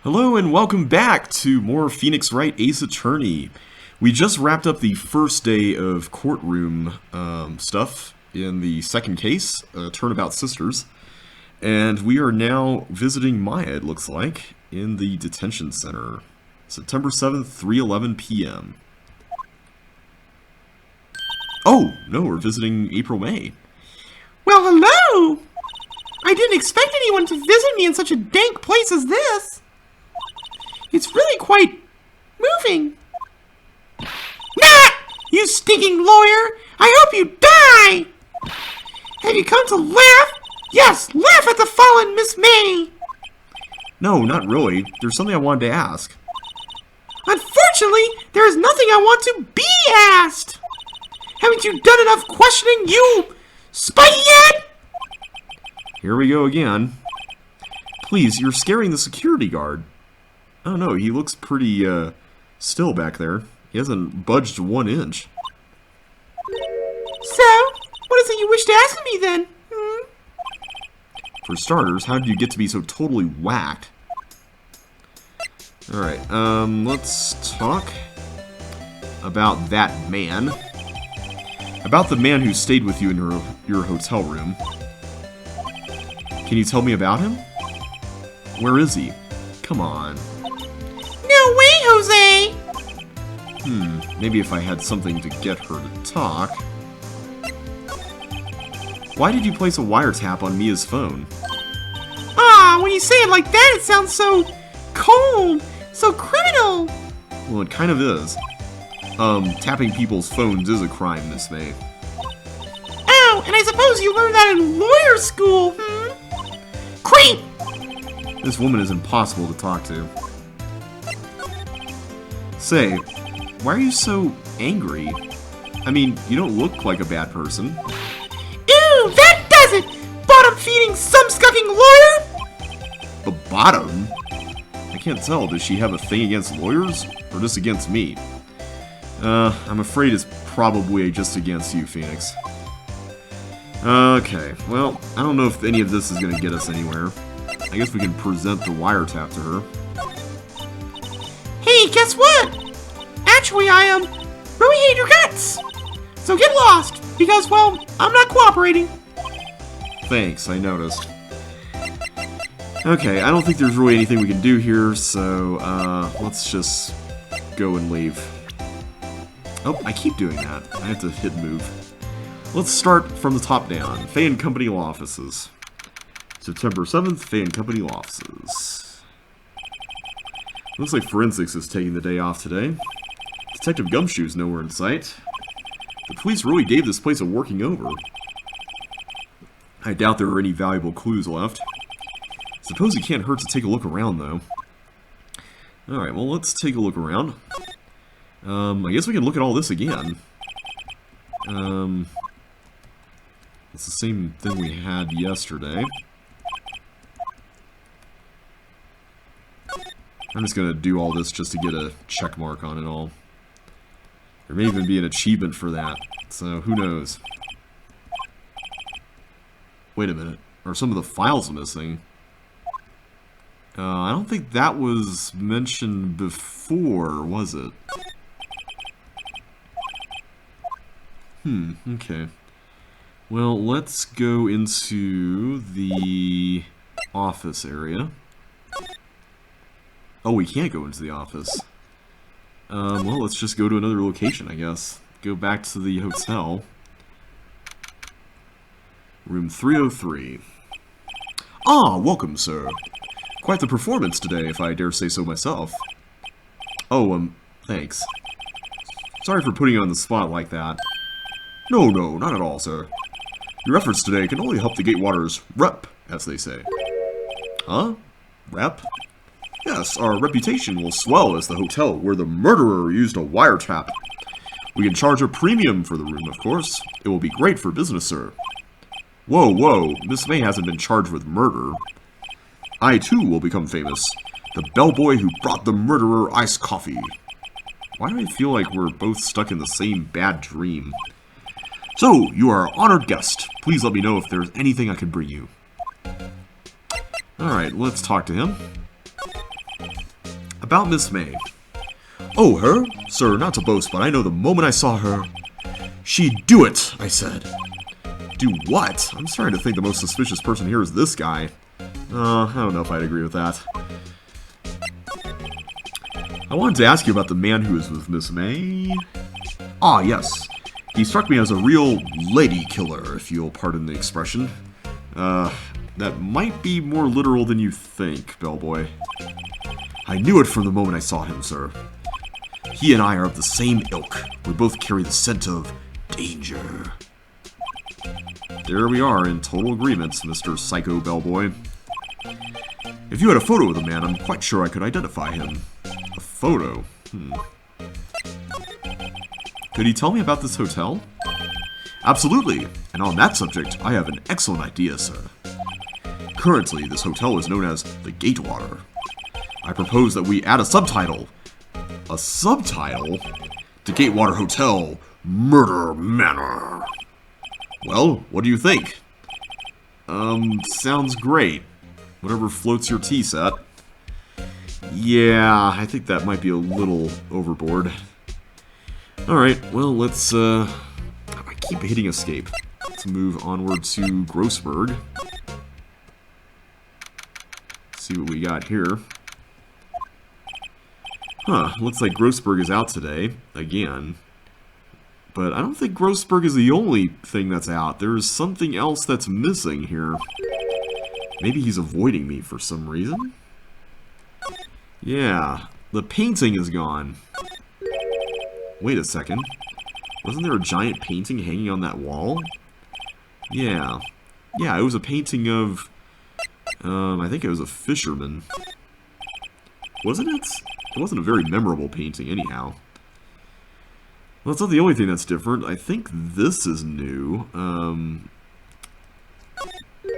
Hello and welcome back to more Phoenix Wright Ace Attorney. We just wrapped up the first day of courtroom stuff in the second case, Turnabout Sisters, and we are now visiting Maya, it looks like, in the detention center. September 7th, 3:11 p.m. Oh, no, we're visiting April May. Well, hello! I didn't expect anyone to visit me in such a dank place as this. It's really quite moving. Nah! You stinking lawyer! I hope you die! Have you come to laugh? Yes, laugh at the fallen Miss May! No, not really. There's something I wanted to ask. Unfortunately, there is nothing I want to be asked! Haven't you done enough questioning, you spyhead? Here we go again. Please, you're scaring the security guard. Oh no, he looks pretty, still back there. He hasn't budged 1 inch. So, what is it you wish to ask me then? For starters, how did you get to be so totally whacked? Alright, let's talk about that man. About the man who stayed with you in your hotel room. Can you tell me about him? Where is he? Come on. No way, Jose! Maybe if I had something to get her to talk. Why did you place a wiretap on Mia's phone? Ah, when you say it like that, it sounds so cold, so criminal. Well, it kind of is. Tapping people's phones is a crime, Miss May. Oh, and I suppose you learned that in lawyer school, Creep! This woman is impossible to talk to. Say, why are you so angry? I mean, you don't look like a bad person. Ew, that does it! Bottom-feeding, some-scucking lawyer! The bottom? I can't tell. Does she have a thing against lawyers? Or just against me? I'm afraid it's probably just against you, Phoenix. Okay, well, I don't know if any of this is going to get us anywhere. I guess we can present the wiretap to her. Hey, guess what? Actually, I really hate your guts! So get lost, because, well, I'm not cooperating. Thanks, I noticed. Okay, I don't think there's really anything we can do here, so, let's just go and leave. Oh, I keep doing that. I have to hit move. Let's start from the top down. Fay & Company Law Offices. September 7th, Fay & Company Law Offices. Looks like Forensics is taking the day off today. Detective Gumshoe's nowhere in sight. The police really gave this place a working over. I doubt there are any valuable clues left. Suppose it can't hurt to take a look around, though. Alright, well, let's take a look around. I guess we can look at all this again. It's the same thing we had yesterday. I'm just gonna do all this just to get a check mark on it all. There may even be an achievement for that, so who knows. Wait a minute, are some of the files missing? I don't think that was mentioned before, was it? Okay. Well, let's go into the office area. Oh, we can't go into the office. Well, let's just go to another location, I guess. Go back to the hotel. Room 303. Ah, welcome, sir. Quite the performance today, if I dare say so myself. Oh, thanks. Sorry for putting you on the spot like that. No, not at all, sir. Your efforts today can only help the Gatewaters rep, as they say. Huh? Rep? Yes, our reputation will swell as the hotel where the murderer used a wiretap. We can charge a premium for the room, of course. It will be great for business, sir. Whoa, Miss May hasn't been charged with murder. I, too, will become famous. The bellboy who brought the murderer iced coffee. Why do I feel like we're both stuck in the same bad dream? So, you are an honored guest. Please let me know if there's anything I can bring you. Alright, let's talk to him. About Miss May. Oh, her? Sir, not to boast, but I know the moment I saw her, she'd do it, I said. Do what? I'm starting to think the most suspicious person here is this guy. I don't know if I'd agree with that. I wanted to ask you about the man who was with Miss May. Ah, yes. He struck me as a real lady killer, if you'll pardon the expression. That might be more literal than you think, bellboy. I knew it from the moment I saw him, sir. He and I are of the same ilk. We both carry the scent of danger. There we are, in total agreement, Mr. Psycho Bellboy. If you had a photo of the man, I'm quite sure I could identify him. A photo? Could he tell me about this hotel? Absolutely, and on that subject, I have an excellent idea, sir. Currently, this hotel is known as the Gatewater. I propose that we add a subtitle. A subtitle? To Gatewater Hotel, Murder Manor. Well, what do you think? Sounds great. Whatever floats your tea set. Yeah, I think that might be a little overboard. Alright, well, let's, I keep hitting escape. Let's move onward to Grossberg. See what we got here. Huh, looks like Grossberg is out today, again. But I don't think Grossberg is the only thing that's out. There is something else that's missing here. Maybe he's avoiding me for some reason? Yeah, the painting is gone. Wait a second. Wasn't there a giant painting hanging on that wall? Yeah. Yeah, it was a painting of... I think it was a fisherman. Wasn't it? It wasn't a very memorable painting, anyhow. Well, it's not the only thing that's different. I think this is new.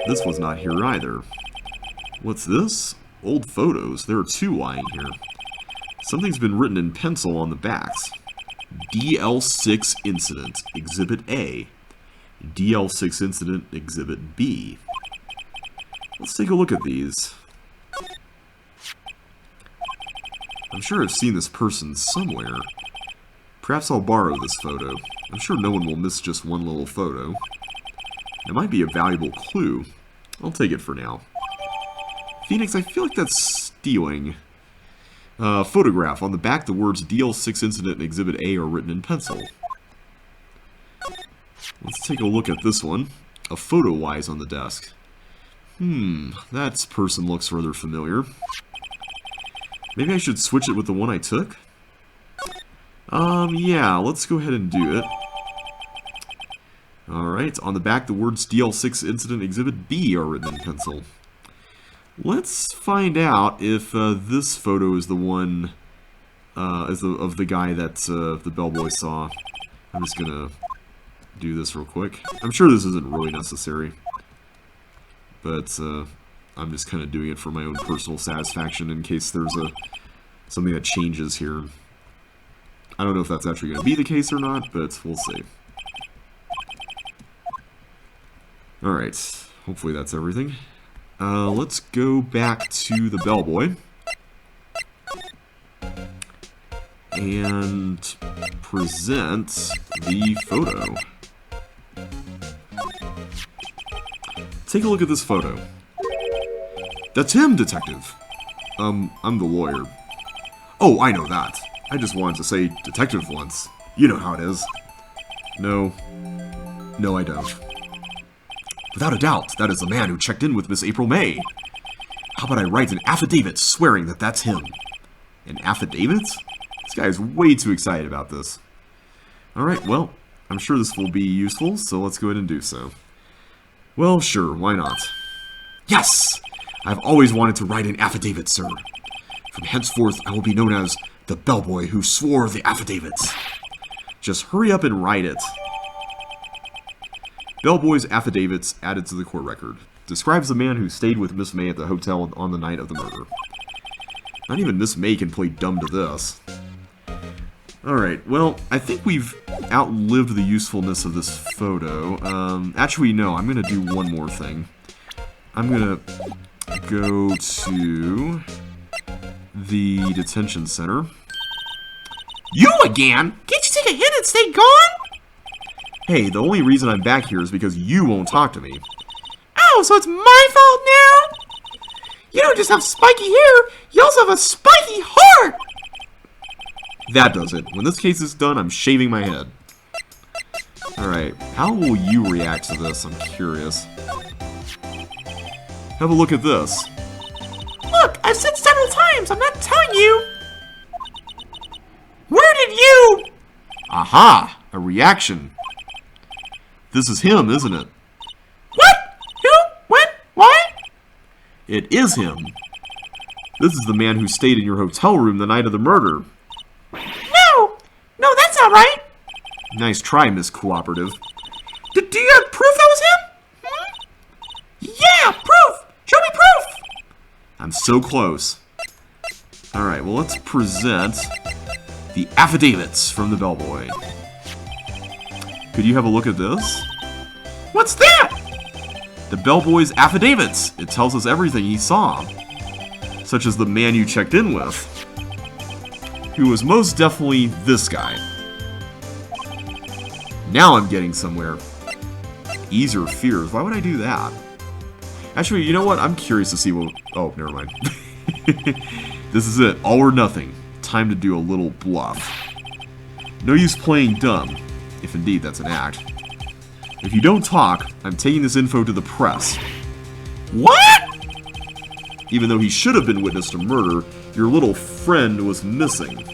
This was not here either. What's this? Old photos. There are two lying here. Something's been written in pencil on the backs. Dl6 Incident, Exhibit A. Dl6 Incident, Exhibit B. Let's take a look at these. I'm sure I've seen this person somewhere. Perhaps I'll borrow this photo. I'm sure no one will miss just one little photo. It might be a valuable clue. I'll take it for now. Phoenix, I feel like that's stealing. Photograph. On the back, the words Dl6 Incident and Exhibit A are written in pencil. Let's take a look at this one. A photo lies on the desk. That person looks rather familiar. Maybe I should switch it with the one I took? Yeah, let's go ahead and do it. Alright, on the back, the words Dl6 Incident Exhibit B are written in pencil. Let's find out if this photo is the one of the guy that the bellboy saw. I'm just gonna do this real quick. I'm sure this isn't really necessary, but I'm just kind of doing it for my own personal satisfaction in case there's something that changes here. I don't know if that's actually going to be the case or not, but we'll see. Alright, hopefully that's everything. Let's go back to the bellboy. And present the photo. Take a look at this photo. That's him, detective. I'm the lawyer. Oh, I know that. I just wanted to say detective once. You know how it is. No. No, I don't. Without a doubt, that is the man who checked in with Miss April May. How about I write an affidavit swearing that that's him? An affidavit? This guy is way too excited about this. Alright, well, I'm sure this will be useful, so let's go ahead and do so. Well, sure, why not? Yes! I've always wanted to write an affidavit, sir. From henceforth, I will be known as the bellboy who swore the affidavits. Just hurry up and write it. Bellboy's affidavits added to the court record. Describes the man who stayed with Miss May at the hotel on the night of the murder. Not even Miss May can play dumb to this. Alright, well, I think we've outlived the usefulness of this photo. Actually, no, I'm going to do one more thing. I'm going to go to the detention center. You again? Can't you take a hit and stay gone? Hey, the only reason I'm back here is because you won't talk to me. Oh, so it's my fault now? You don't just have spiky hair, you also have a spiky heart! That does it. When this case is done, I'm shaving my head. Alright, how will you react to this? I'm curious. Have a look at this. Look, I've said several times, I'm not telling you! Where did you... Aha! A reaction. This is him, isn't it? What? Who? When? Why? It is him. This is the man who stayed in your hotel room the night of the murder. No! No, that's not right! Nice try, Miss Cooperative. Do you have proof that was him? Hmm? Yeah, proof! Show me proof! I'm so close. Alright, well, let's present the affidavits from the bellboy. Could you have a look at this? What's that? The bellboy's affidavits. It tells us everything he saw. Such as the man you checked in with, who was most definitely this guy. Now I'm getting somewhere. Ease your fears. Why would I do that? Actually, you know what? I'm curious to see what... Oh, never mind. This is it. All or nothing. Time to do a little bluff. No use playing dumb, if indeed that's an act. If you don't talk, I'm taking this info to the press. What? Even though he should have been witness to murder, your little friend was missing.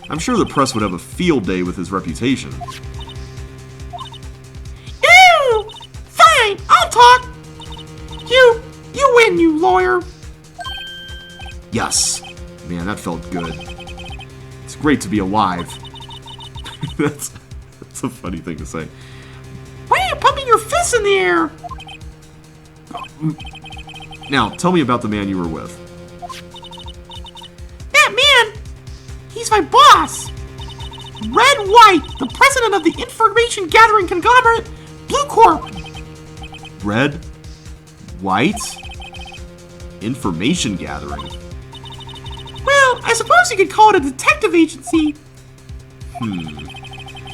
I'm sure the press would have a field day with his reputation. Ew! Fine, I'll talk! You win, you lawyer! Yes. Man, that felt good. It's great to be alive. That's a funny thing to say. Why are you pumping your fists in the air? Now, tell me about the man you were with. That man! He's my boss! Red Wright, the president of the information gathering conglomerate, Blue Corp! Red? White? Information gathering? Well, I suppose you could call it a detective agency.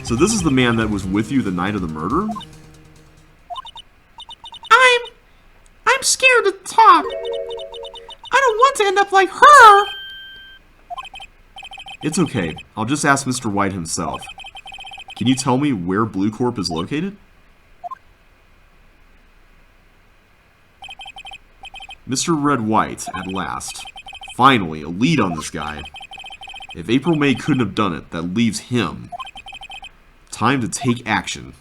So this is the man that was with you the night of the murder? I'm scared to talk. I don't want to end up like her. It's okay. I'll just ask Mr. White himself. Can you tell me where Blue Corp is located? Mr. Red White, at last. Finally, a lead on this guy. If April May couldn't have done it, that leaves him. Time to take action.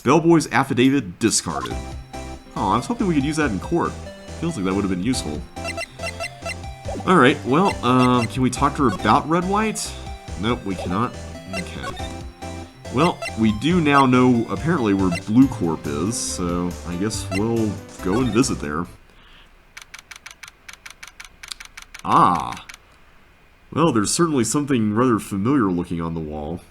Bellboy's affidavit discarded. Oh, I was hoping we could use that in court. Feels like that would have been useful. Alright, well, can we talk to her about Red White? Nope, we cannot. Okay. Well, we do now know, apparently, where Blue Corp is, so I guess we'll go and visit there. Ah. Well, there's certainly something rather familiar looking on the wall.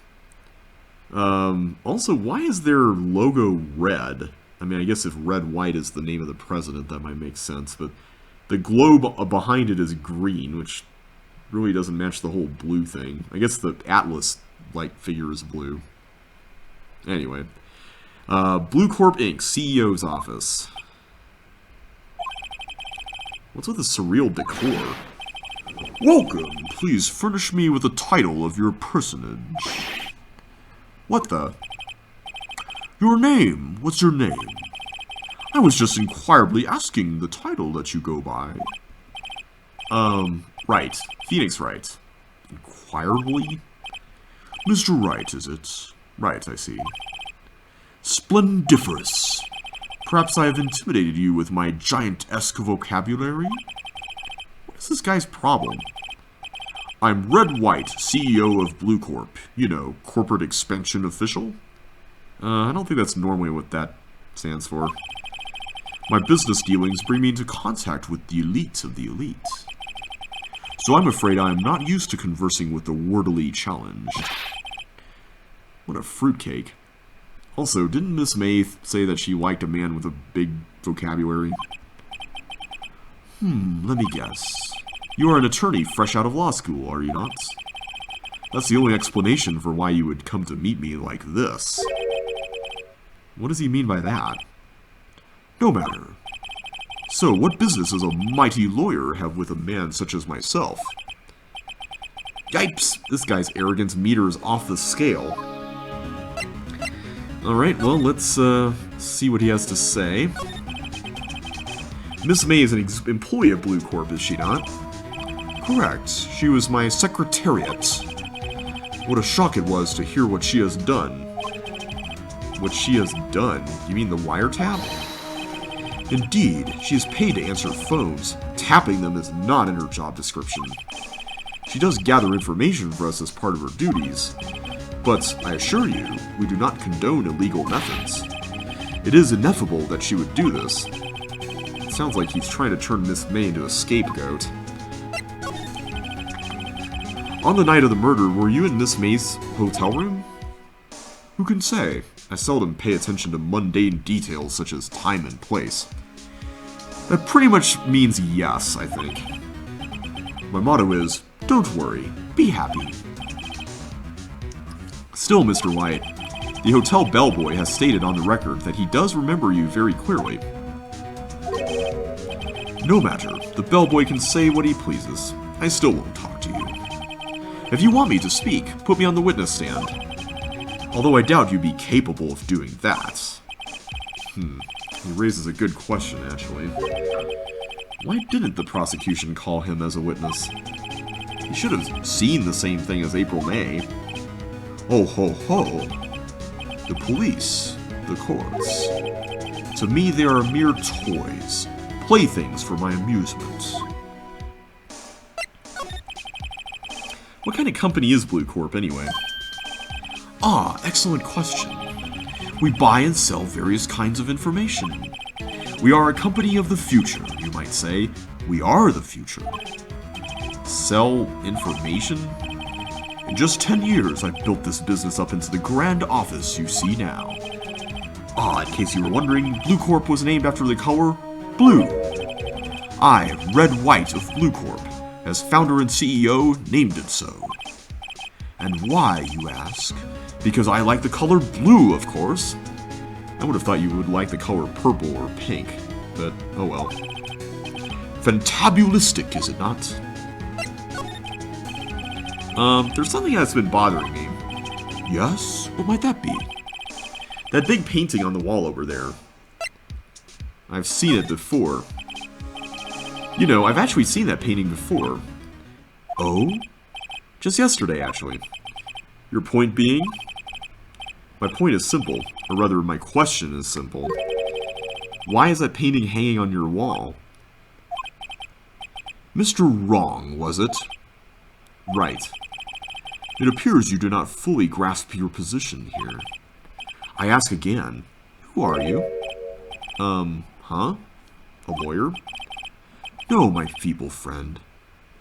Also, why is their logo red? I mean, I guess if Red White is the name of the president, that might make sense, but the globe behind it is green, which really doesn't match the whole blue thing. I guess the Atlas-like figure is blue. Anyway. Blue Corp Inc., CEO's office. What's with the surreal decor? Welcome. Please furnish me with the title of your personage. What the? Your name. What's your name? I was just inquiringly asking the title that you go by. Wright. Phoenix Wright. Inquiringly? Mr. Wright, is it? Right, I see. Splendiferous. Perhaps I have intimidated you with my giant-esque vocabulary? What is this guy's problem? I'm Red White, CEO of Blue Corp. You know, corporate expansion official? I don't think that's normally what that stands for. My business dealings bring me into contact with the elite of the elite. So I'm afraid I am not used to conversing with the wordily challenged. What a fruitcake. Also, didn't Miss May say that she liked a man with a big vocabulary? Let me guess. You are an attorney fresh out of law school, are you not? That's the only explanation for why you would come to meet me like this. What does he mean by that? No matter. So, what business does a mighty lawyer have with a man such as myself? Yipes! This guy's arrogance meter is off the scale. Alright, well, let's see what he has to say. Miss May is an employee of Blue Corp, is she not? Correct. She was my secretariat. What a shock it was to hear what she has done. What she has done? You mean the wiretap? Indeed, she is paid to answer phones. Tapping them is not in her job description. She does gather information for us as part of her duties. But I assure you, we do not condone illegal methods. It is ineffable that she would do this. It sounds like he's trying to turn Miss May into a scapegoat. On the night of the murder, were you in Miss May's hotel room? Who can say? I seldom pay attention to mundane details such as time and place. That pretty much means yes, I think. My motto is, don't worry, be happy. Still, Mr. White, the hotel bellboy has stated on the record that he does remember you very clearly. No matter, the bellboy can say what he pleases. I still won't talk to you. If you want me to speak, put me on the witness stand. Although I doubt you'd be capable of doing that. He raises a good question, actually. Why didn't the prosecution call him as a witness? He should have seen the same thing as April May. Oh ho ho! The police, the courts. To me they are mere toys, playthings for my amusement. What kind of company is Blue Corp, anyway? Ah, excellent question. We buy and sell various kinds of information. We are a company of the future, you might say. We are the future. Sell information? In just 10 years, I've built this business up into the grand office you see now. Ah, in case you were wondering, Blue Corp was named after the color blue. I, Red White of Blue Corp, as founder and CEO, named it so. And why, you ask? Because I like the color blue, of course. I would have thought you would like the color purple or pink, but oh well. Fantabulistic, is it not? There's something that's been bothering me. Yes? What might that be? That big painting on the wall over there. I've seen it before. You know, I've actually seen that painting before. Oh? Just yesterday, actually. Your point being? My point is simple, or rather, my question is simple. Why is that painting hanging on your wall? Mr. Wrong, was it? Right. It appears you do not fully grasp your position here. I ask again, who are you? Huh? A lawyer? No, my feeble friend.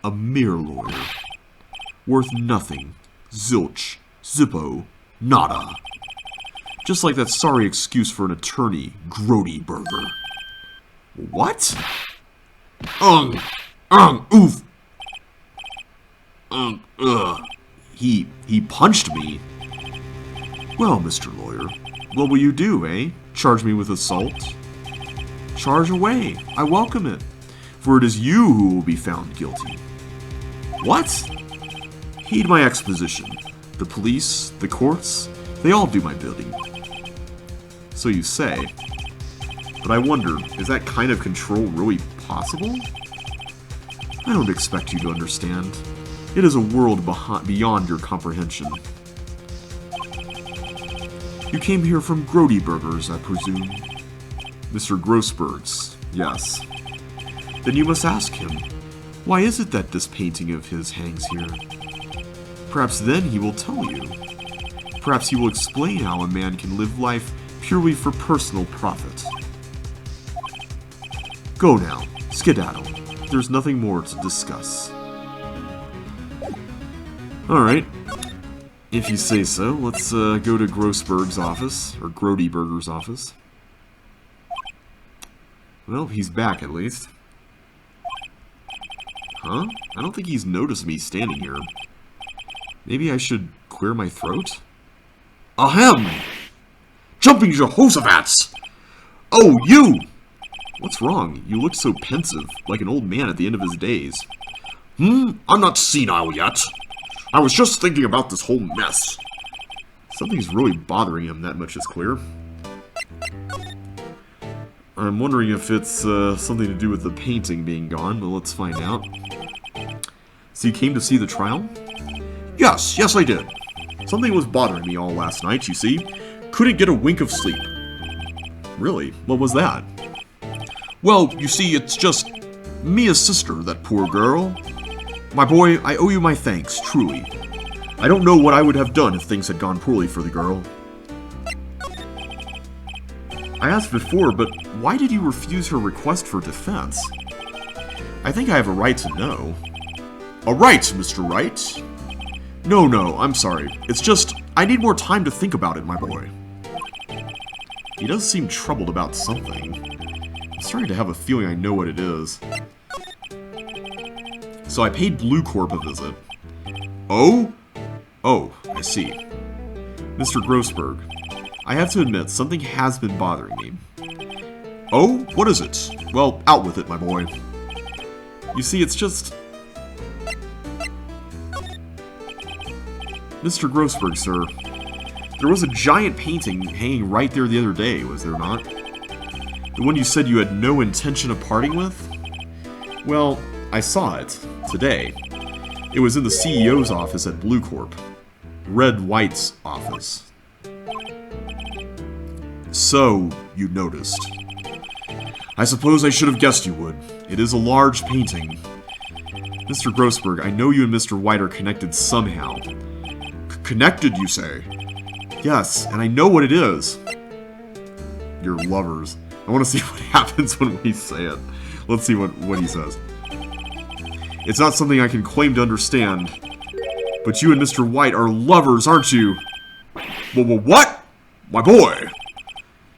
A mere lawyer. Worth nothing. Zilch. Zippo. Nada. Just like that sorry excuse for an attorney, Grody Burger. What? Oof. He punched me. Well, Mr. Lawyer, what will you do, eh? Charge me with assault? Charge away. I welcome it. For it is you who will be found guilty. What? Heed my exposition. The police, the courts, they all do my bidding. So you say. But I wonder, is that kind of control really possible? I don't expect you to understand. It is a world beyond your comprehension. You came here from Grody Burgers, I presume? Mr. Grossberg's, yes. Then you must ask him, why is it that this painting of his hangs here? Perhaps then he will tell you. Perhaps he will explain how a man can live life purely for personal profit. Go now, skedaddle. There's nothing more to discuss. Alright. If you say so, let's go to Grossberg's office, or Grody Burger's office. Well, he's back at least. Huh? I don't think he's noticed me standing here. Maybe I should clear my throat? Ahem! Jumping Jehoshaphat's! Oh, you! What's wrong? You look so pensive, like an old man at the end of his days. I'm not senile yet. I was just thinking about this whole mess. Something's really bothering him, that much is clear. I'm wondering if it's something to do with the painting being gone, but let's find out. So you came to see the trial? Yes, I did. Something was bothering me all last night, you see. Couldn't get a wink of sleep. Really? What was that? Well, you see, it's just Mia's sister, that poor girl. My boy, I owe you my thanks, truly. I don't know what I would have done if things had gone poorly for the girl. I asked before, but why did you refuse her request for defense? I think I have a right to know. A right, Mr. Wright? No, I'm sorry. It's just, I need more time to think about it, my boy. He does seem troubled about something. I'm starting to have a feeling I know what it is. So I paid Blue Corp a visit. Oh? Oh, I see. Mr. Grossberg, I have to admit, something has been bothering me. Oh? What is it? Well, out with it, my boy. You see, it's just... Mr. Grossberg, sir, there was a giant painting hanging right there the other day, was there not? The one you said you had no intention of parting with? Well, I saw it today. It was in the CEO's office at Blue Corp. Red White's office. So, you noticed. I suppose I should have guessed you would. It is a large painting. Mr. Grossberg, I know you and Mr. White are connected somehow. Connected, you say? Yes, and I know what it is. You're lovers. I want to see what happens when we say it. Let's see what he says. It's not something I can claim to understand. But you and Mr. White are lovers, aren't you? What? My boy!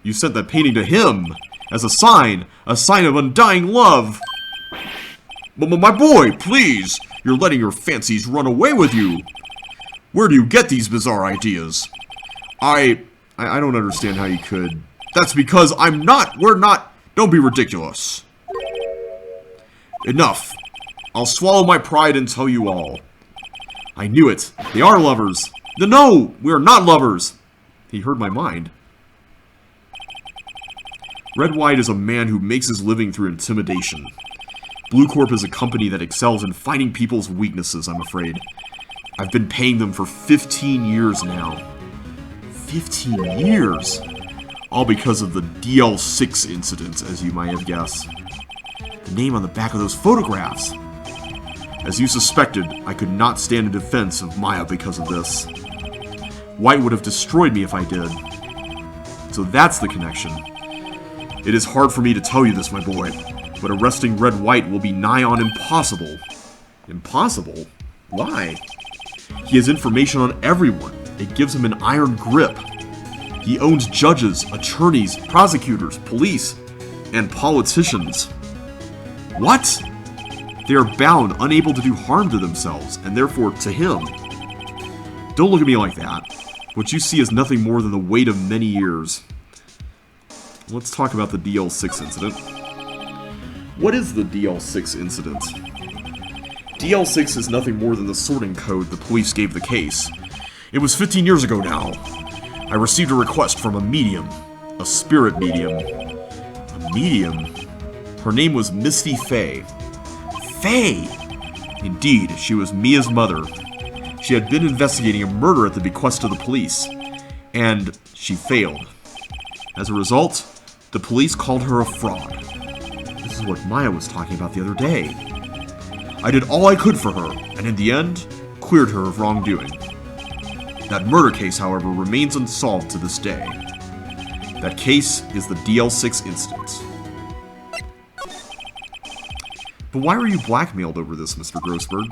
You sent that painting to him as a sign of undying love. My boy, please! You're letting your fancies run away with you. Where do you get these bizarre ideas? I don't understand how you could. That's because we're not. Don't be ridiculous. Enough. I'll swallow my pride and tell you all. I knew it. They are lovers. No, we are not lovers. He heard my mind. Red White is a man who makes his living through intimidation. Blue Corp is a company that excels in finding people's weaknesses, I'm afraid. I've been paying them for 15 years now. 15 years? All because of the Dl6 Incident, as you might have guessed. The name on the back of those photographs. As you suspected, I could not stand in defense of Maya because of this. White would have destroyed me if I did. So that's the connection. It is hard for me to tell you this, my boy, but arresting Red White will be nigh on impossible. Impossible? Why? He has information on everyone. It gives him an iron grip. He owns judges, attorneys, prosecutors, police, and politicians. What? They are bound, unable to do harm to themselves, and therefore to him. Don't look at me like that. What you see is nothing more than the weight of many years. Let's talk about the Dl6 Incident. What is the Dl6 Incident? Dl6 is nothing more than the sorting code the police gave the case. It was 15 years ago now. I received a request from a medium. A spirit medium. A medium? Her name was Misty Fay. Fay! Indeed, she was Mia's mother. She had been investigating a murder at the bequest of the police, and she failed. As a result, the police called her a fraud. This is what Maya was talking about the other day. I did all I could for her, and in the end, cleared her of wrongdoing. That murder case, however, remains unsolved to this day. That case is the Dl6 Incident. But why were you blackmailed over this, Mr. Grossberg?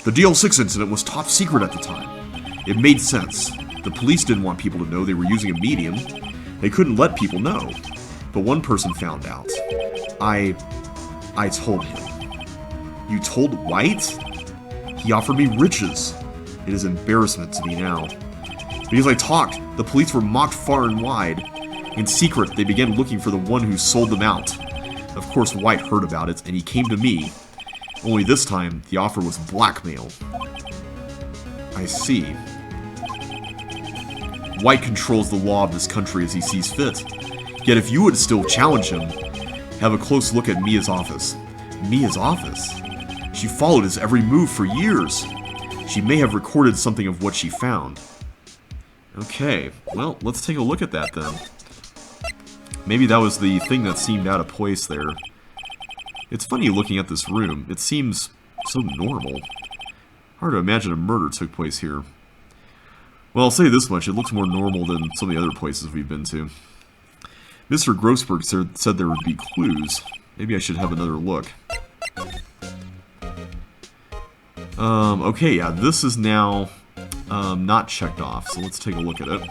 The Dl6 Incident was top secret at the time. It made sense. The police didn't want people to know they were using a medium. They couldn't let people know. But one person found out. I told him. You told White? He offered me riches. It is embarrassment to me now. Because I talked, the police were mocked far and wide. In secret, they began looking for the one who sold them out. Of course, White heard about it, and he came to me. Only this time, the offer was blackmail. I see. White controls the law of this country as he sees fit. Yet if you would still challenge him, have a close look at Mia's office. Mia's office? She followed his every move for years. She may have recorded something of what she found. Okay, well, let's take a look at that then. Maybe that was the thing that seemed out of place there. It's funny looking at this room. It seems so normal. Hard to imagine a murder took place here. Well, I'll say this much, it looks more normal than some of the other places we've been to. Mr. Grossberg said there would be clues. Maybe I should have another look. Okay, yeah, this is now not checked off, so let's take a look at it.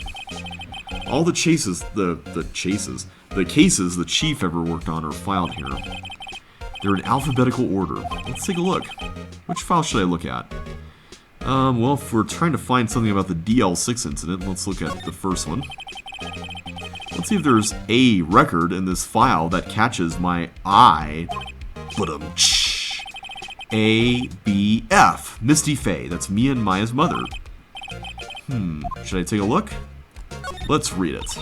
All the cases the cases the chief ever worked on are filed here. They're in alphabetical order. Let's take a look. Which file should I look at? Well, if we're trying to find something about the Dl6 incident, let's look at the first one. Let's see if there's a record in this file that catches my eye. A-B-F. Misty Faye. That's Mia and Maya's mother. Should I take a look? Let's read it.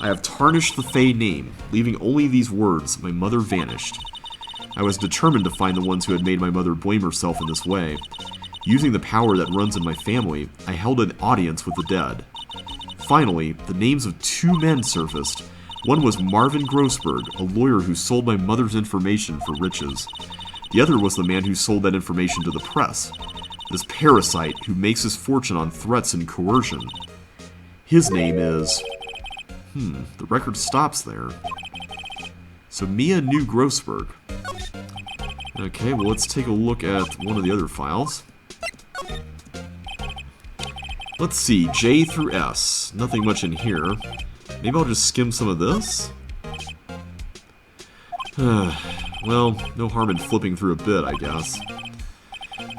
I have tarnished the Faye name, leaving only these words, my mother vanished. I was determined to find the ones who had made my mother blame herself in this way. Using the power that runs in my family, I held an audience with the dead. Finally, the names of two men surfaced. One was Marvin Grossberg, a lawyer who sold my mother's information for riches. The other was the man who sold that information to the press. This parasite who makes his fortune on threats and coercion. His name is... the record stops there. So Mia knew Grossberg. Okay, well let's take a look at one of the other files. Let's see, J through S. Nothing much in here. Maybe I'll just skim some of this? Well, no harm in flipping through a bit, I guess.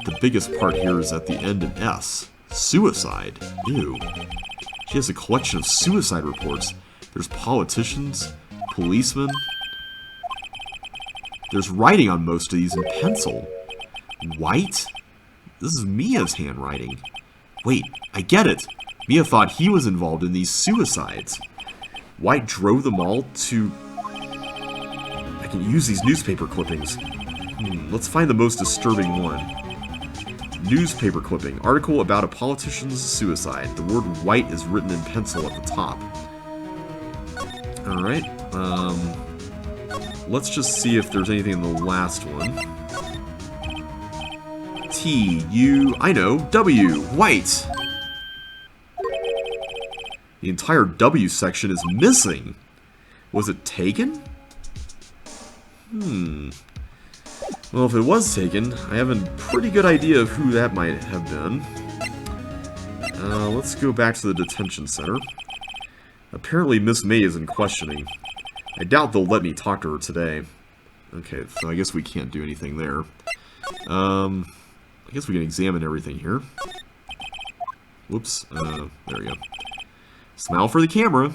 The biggest part here is at the end in S. Suicide. Ew. She has a collection of suicide reports. There's politicians, policemen. There's writing on most of these in pencil. White? This is Mia's handwriting. Wait, I get it. Mia thought he was involved in these suicides. White drove them all to... I can use these newspaper clippings. Let's find the most disturbing one. Newspaper clipping. Article about a politician's suicide. The word White is written in pencil at the top. Alright. Let's just see if there's anything in the last one. I know, W, White. The entire W section is missing. Was it taken? Well, if it was taken, I have a pretty good idea of who that might have been. Let's go back to the detention center. Apparently Miss May is in questioning. I doubt they'll let me talk to her today. Okay, so I guess we can't do anything there. I guess we can examine everything here. Whoops. There we go. Smile for the camera.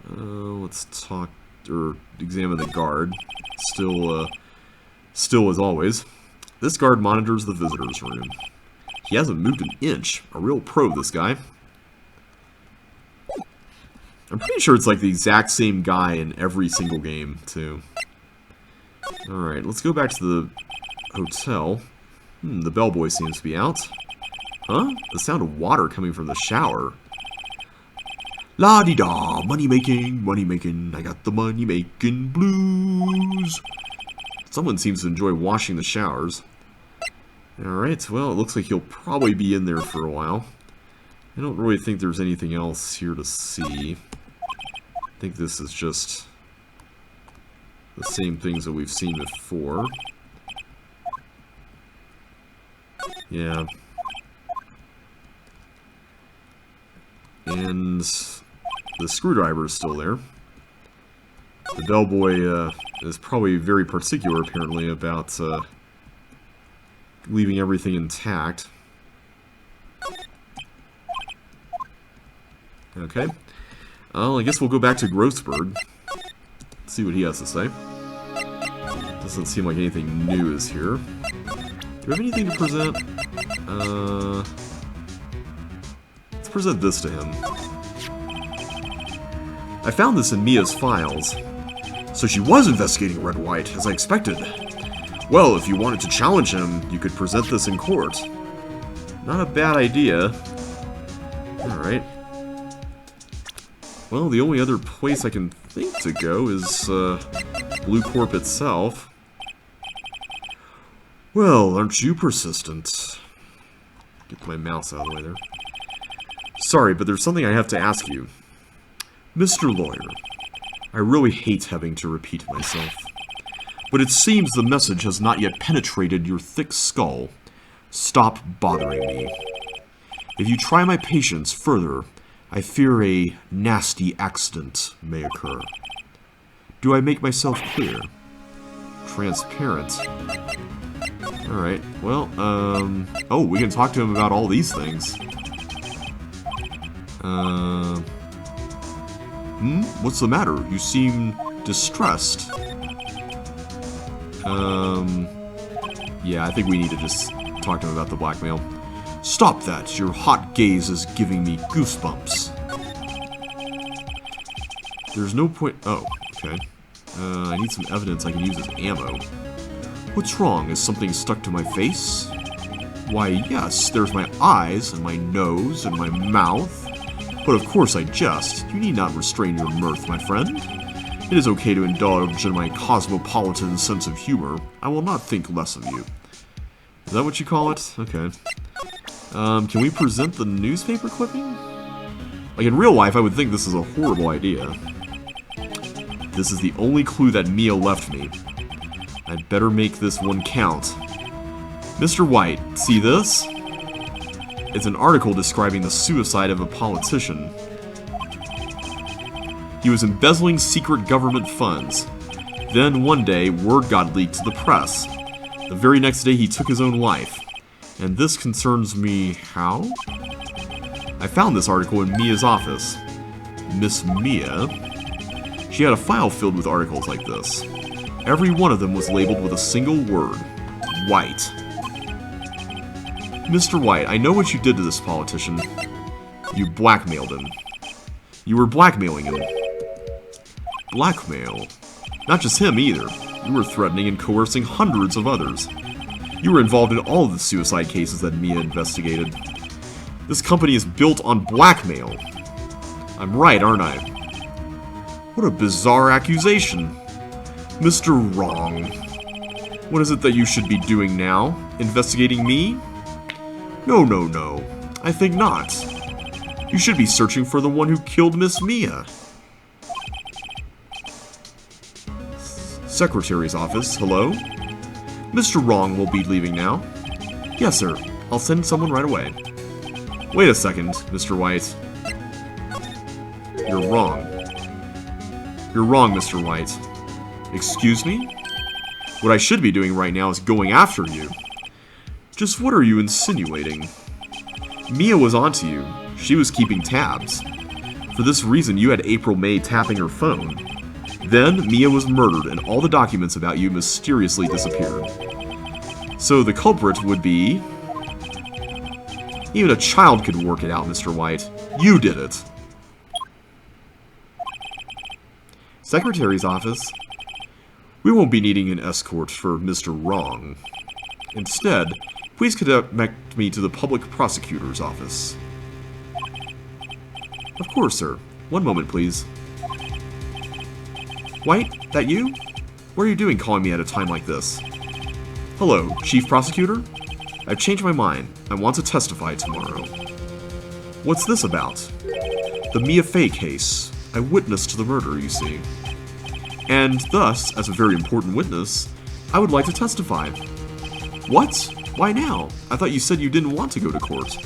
Let's talk, or examine the guard. Still as always. This guard monitors the visitors' room. He hasn't moved an inch. A real pro, this guy. I'm pretty sure it's like the exact same guy in every single game, too. Alright, let's go back to the hotel. The bellboy seems to be out. Huh? The sound of water coming from the shower. La-di-da, money-making, I got the money-making blues. Someone seems to enjoy washing the showers. Alright, well, it looks like he'll probably be in there for a while. I don't really think there's anything else here to see. I think this is just the same things that we've seen before. Yeah. And the screwdriver is still there. The bellboy is probably very particular, apparently, about leaving everything intact. Okay. Well, I guess we'll go back to Grossberg. See what he has to say. Doesn't seem like anything new is here. Do we have anything to present? Let's present this to him. I found this in Mia's files. So she was investigating Red White, as I expected. Well, if you wanted to challenge him, you could present this in court. Not a bad idea. Alright. Well, the only other place I can think to go is Blue Corp itself. Well, aren't you persistent? Get my mouse out of the way there. Sorry, but there's something I have to ask you. Mr. Lawyer, I really hate having to repeat myself, but it seems the message has not yet penetrated your thick skull. Stop bothering me. If you try my patience further, I fear a nasty accident may occur. Do I make myself clear? Transparent. Alright, well, oh, we can talk to him about all these things. What's the matter? You seem distressed. Yeah, I think we need to just talk to him about the blackmail. Stop that! Your hot gaze is giving me goosebumps. There's no point... Oh, okay. I need some evidence I can use as ammo. What's wrong? Is something stuck to my face? Why, yes, there's my eyes, and my nose, and my mouth. But of course I jest. You need not restrain your mirth, my friend. It is okay to indulge in my cosmopolitan sense of humor. I will not think less of you. Is that what you call it? Okay. Can we present the newspaper clipping? Like, in real life, I would think this is a horrible idea. This is the only clue that Mia left me. I'd better make this one count. Mr. White, see this? It's an article describing the suicide of a politician. He was embezzling secret government funds. Then, one day, word got leaked to the press. The very next day, he took his own life. And this concerns me how? I found this article in Mia's office. Miss Mia? She had a file filled with articles like this. Every one of them was labeled with a single word. White. Mr. White, I know what you did to this politician. You blackmailed him. You were blackmailing him. Blackmail? Not just him either. You were threatening and coercing hundreds of others. You were involved in all of the suicide cases that Mia investigated. This company is built on blackmail. I'm right, aren't I? What a bizarre accusation. Mr. Wrong. What is it that you should be doing now? Investigating me? No, no, no. I think not. You should be searching for the one who killed Miss Mia. Secretary's office, hello? Mr. Wrong will be leaving now. Yes, sir. I'll send someone right away. Wait a second, Mr. White. You're wrong. You're wrong, Mr. White. Excuse me? What I should be doing right now is going after you. Just what are you insinuating? Mia was onto you. She was keeping tabs. For this reason, you had April May tapping her phone. Then, Mia was murdered and all the documents about you mysteriously disappeared. So the culprit would be... Even a child could work it out, Mr. White. You did it. Secretary's office. We won't be needing an escort for Mr. Wrong. Instead, please connect me to the public prosecutor's office. Of course, sir. One moment, please. White, that you? What are you doing calling me at a time like this? Hello, Chief Prosecutor? I've changed my mind. I want to testify tomorrow. What's this about? The Mia Fey case. I witnessed the murder, you see. And thus, as a very important witness, I would like to testify. What? Why now? I thought you said you didn't want to go to court.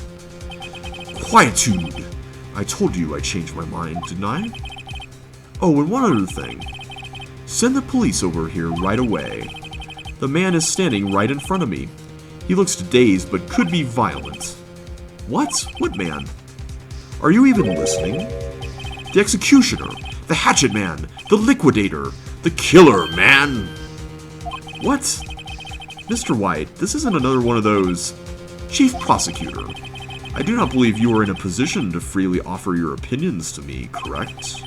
Quietude! I told you I changed my mind, didn't I? Oh, and one other thing. Send the police over here right away. The man is standing right in front of me. He looks dazed but could be violent. What? What man? Are you even listening? The executioner, the hatchet man, the liquidator, the killer, man! What? Mr. White, this isn't another one of those... Chief Prosecutor, I do not believe you are in a position to freely offer your opinions to me, correct?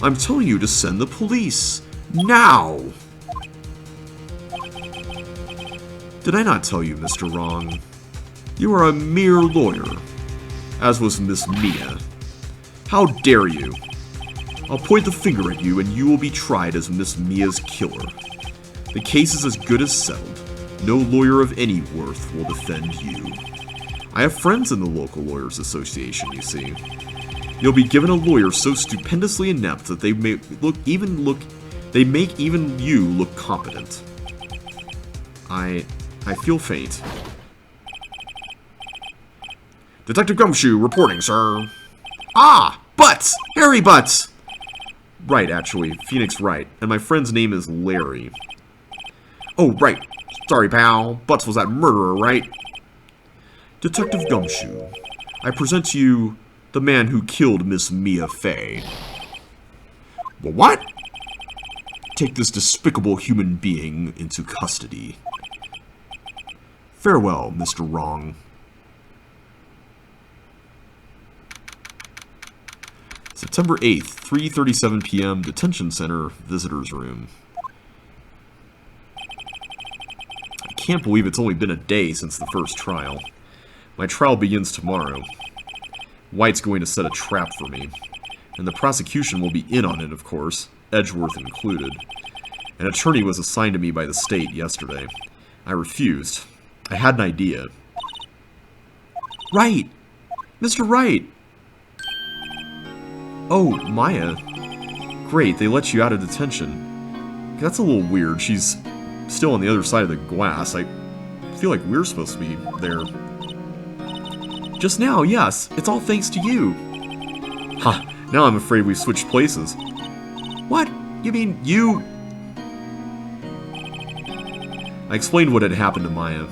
I'm telling you to send the police. Now! Did I not tell you, Mr. Wrong? You are a mere lawyer, as was Miss Mia. How dare you? I'll point the finger at you and you will be tried as Miss Mia's killer. The case is as good as settled. No lawyer of any worth will defend you. I have friends in the local lawyers association, you see. You'll be given a lawyer so stupendously inept that they make even you look competent. I feel faint. Detective Gumshoe reporting, sir. Ah, Butts! Harry Butts! Right, actually. Phoenix Wright. And my friend's name is Larry. Oh, right. Sorry, pal. Butts was that murderer, right? Detective Gumshoe, I present to you the man who killed Miss Mia Fey. What? Take this despicable human being into custody. Farewell, Mr. Wrong. September 8th, 3:37 p.m., Detention Center, Visitors Room. I can't believe it's only been a day since the first trial. My trial begins tomorrow. White's going to set a trap for me. And the prosecution will be in on it, of course, Edgeworth included. An attorney was assigned to me by the state yesterday. I refused. I had an idea. Wright! Mr. Wright! Oh, Maya. Great, they let you out of detention. That's a little weird. She's still on the other side of the glass. I feel like we're supposed to be there. Just now, yes. It's all thanks to you. Ha! Now I'm afraid we've switched places. What? You mean you... I explained what had happened to Maya.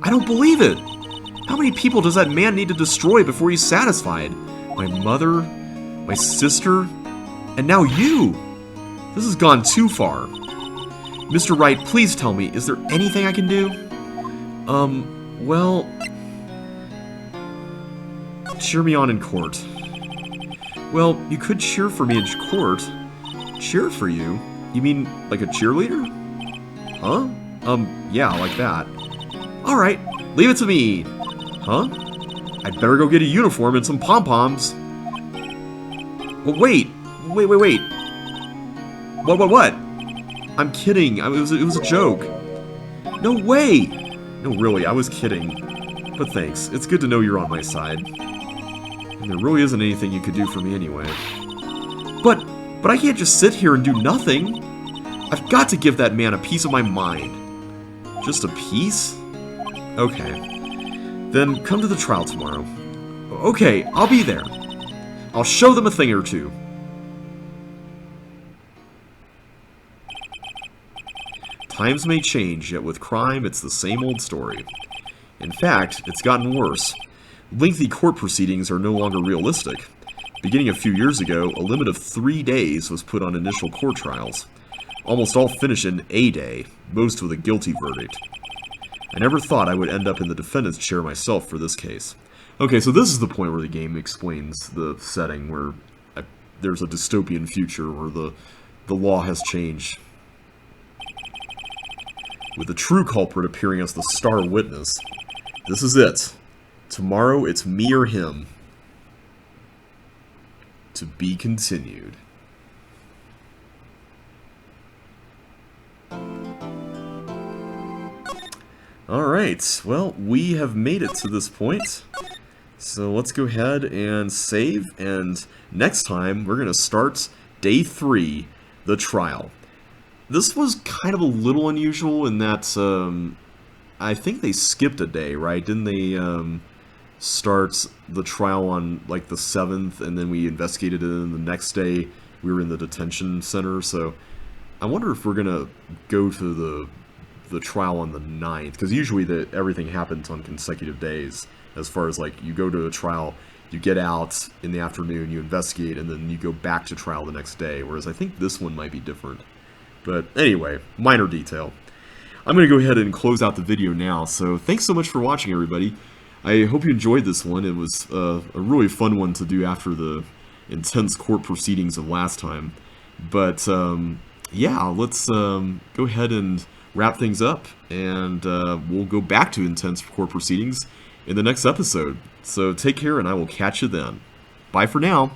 I don't believe it! How many people does that man need to destroy before he's satisfied? My mother, my sister, and now you! This has gone too far. Mr. Wright, please tell me, is there anything I can do? Well... Cheer me on in court. Well, you could cheer for me in court. Cheer for you? You mean like a cheerleader? Huh? Yeah, like that. Alright, leave it to me. Huh? I'd better go get a uniform and some pom-poms. Well, wait. Wait. What? I'm kidding. It was a joke. No way! No, really, I was kidding. But thanks. It's good to know you're on my side. And there really isn't anything you could do for me anyway. But I can't just sit here and do nothing. I've got to give that man a piece of my mind. Just a piece? Okay. Then come to the trial tomorrow. Okay, I'll be there. I'll show them a thing or two. Times may change, yet with crime, it's the same old story. In fact, it's gotten worse. Lengthy court proceedings are no longer realistic. Beginning a few years ago, a limit of 3 days was put on initial court trials. Almost all finish in a day, most with a guilty verdict. I never thought I would end up in the defendant's chair myself for this case. Okay, so this is the point where the game explains the setting, where there's a dystopian future where the law has changed. With the true culprit appearing as the star witness. This is it. Tomorrow it's me or him. To be continued. Alright, well, we have made it to this point. So let's go ahead and save, and next time we're going to start Day 3, the trial. This was kind of a little unusual in that, I think they skipped a day, right? Didn't they start the trial on, like, the 7th, and then we investigated it in the next day, we were in the detention center. So I wonder if we're gonna go to the trial on the 9th, because usually everything happens on consecutive days. As far as like you go to a trial, you get out in the afternoon, you investigate, and then you go back to trial the next day. Whereas I think this one might be different. But anyway, minor detail. I'm going to go ahead and close out the video now, so thanks so much for watching, everybody. I hope you enjoyed this one. It was a really fun one to do after the intense court proceedings of last time. But, yeah, let's go ahead and wrap things up, and we'll go back to intense court proceedings in the next episode. So take care, and I will catch you then. Bye for now.